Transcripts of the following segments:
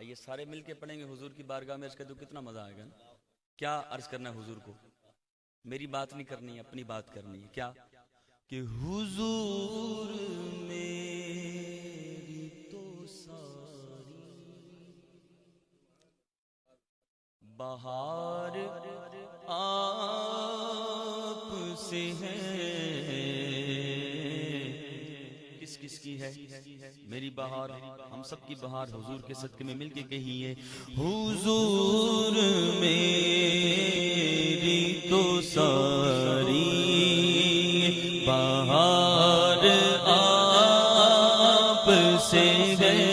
آئیے سارے مل کے پڑھیں گے حضور کی بارگاہ میں عرض کرتے تو کتنا مزہ آئے گا. کیا عرض کرنا ہے حضور کو؟ میری بات نہیں کرنی ہے، اپنی بات کرنی ہے. کیا کہ حضور میری تو ساری بہار آپ سے ہے. کس کس کی ہے میری بہار؟ ہم سب کی بہار حضور کے صدقے میں مل کے کہیے حضور میری تو ساری بہار آپ سے ہے.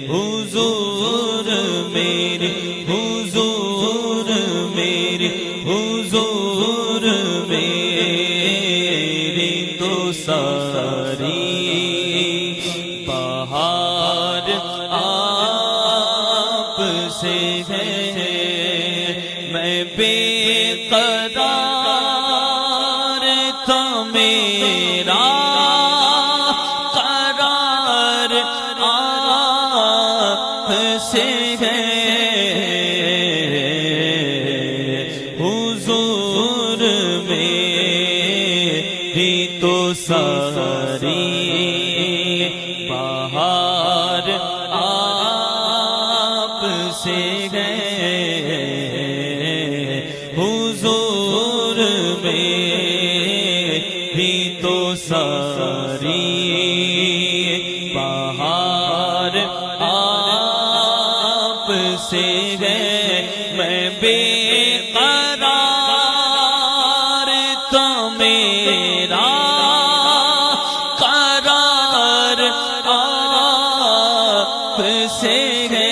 حضور میری، حضور میری، حضور میری تو ساری بہار آپ سے ہے. میں بے قرار تھا، میرا قرار آپ سے ہے. حضور میری تو ساری بہار آپ سے ہے. حضور میری تو ساری بہار آپ سے ہے. میں بے قرار تھا، میرا قرار آپ سے ہے.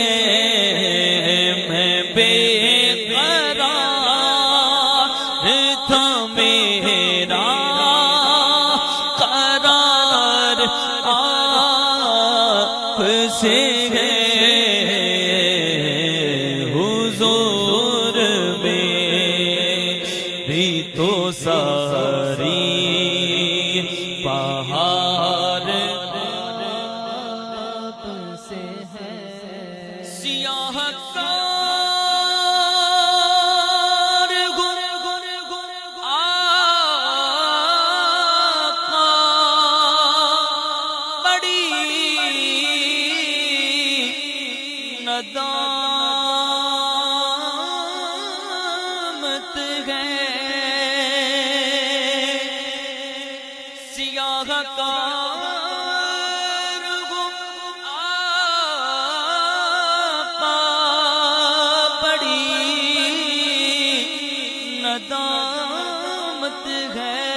میں بے قرار تھا، میرا قرار آپ سے ہے. حضور میری تو ساری بہار آپ سے ہے. سیاہ کار گن آقا بڑی ندامت ہے. سیاہ کار آقا بڑی ندامت ہے.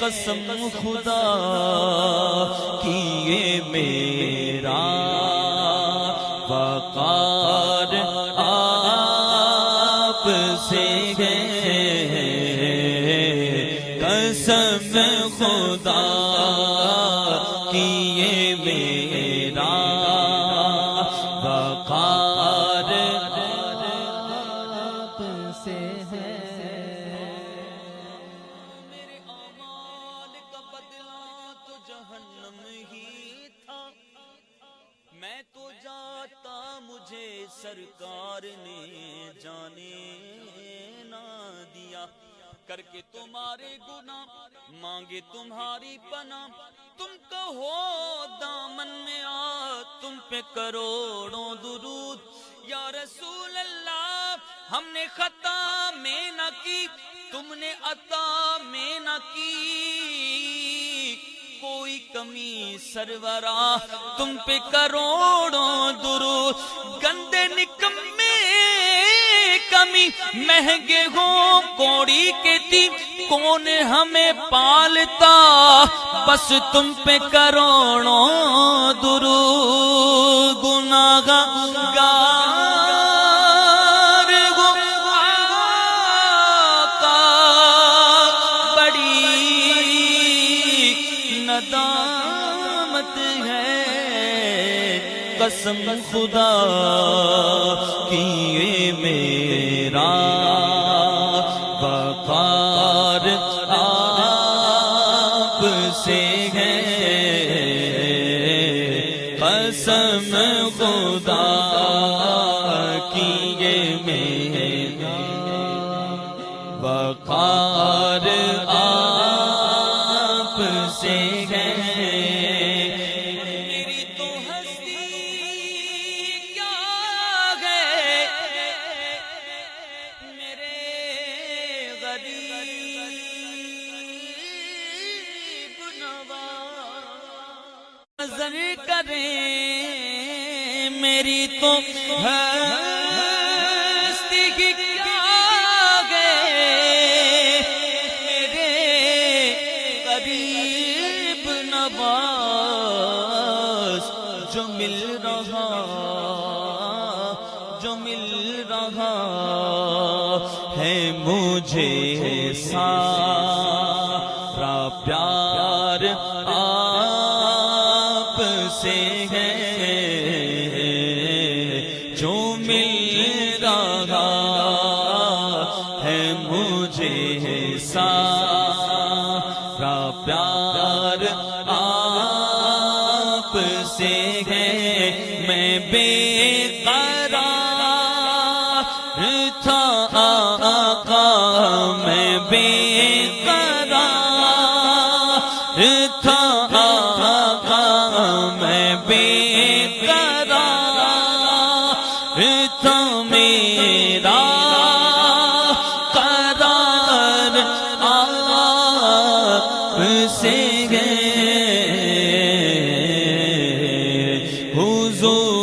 قسم خدا کی یہ میرا وقار آپ سے ہے. قسم خدا کی یہ میرا وقار آپ سے ہے. میرے اعمال کا بدلہ تو جہنم ہی تھا. میں تو جاتا، مجھے سرکار نے جانے نہ دیا. کر کے تمہارے گناہ مانگے تمہاری پناہ. تم کہو دامن میں آ، تم پہ کروڑوں درود. یا رسول اللہ ہم نے خطا میں نہ کی، تم نے عطا میں نہ کی. کوئی کمی سرورا، تم پہ کروڑوں درود. گندے نکمے کمی مہنگے ہوں کوڑی کے تھی، کون ہمیں پالتا؟ بس تم پہ کروڑوں درود. گناہگار ہو آقا بڑی ندامت ہے. قسم خدا کی یہ میرا وقار آپ سے ہے. قسم خدا کی یہ میرا وقار آپ سے ہے میری تو ہستی کیا ہے میرے غریب نواز نظر کریں میری تو ہستی کیا ہے میرے غریب نواز جو مل رہا ہے مجھے سارا پیار آپ سے ہے جو مل رہا ہے مجھے سارا پیار آپ سے ہے میں بے قرار تھا آقا میں بے قرار تھا آقا میں بے قرار تھا میرا قرار آپ سے ہے حضور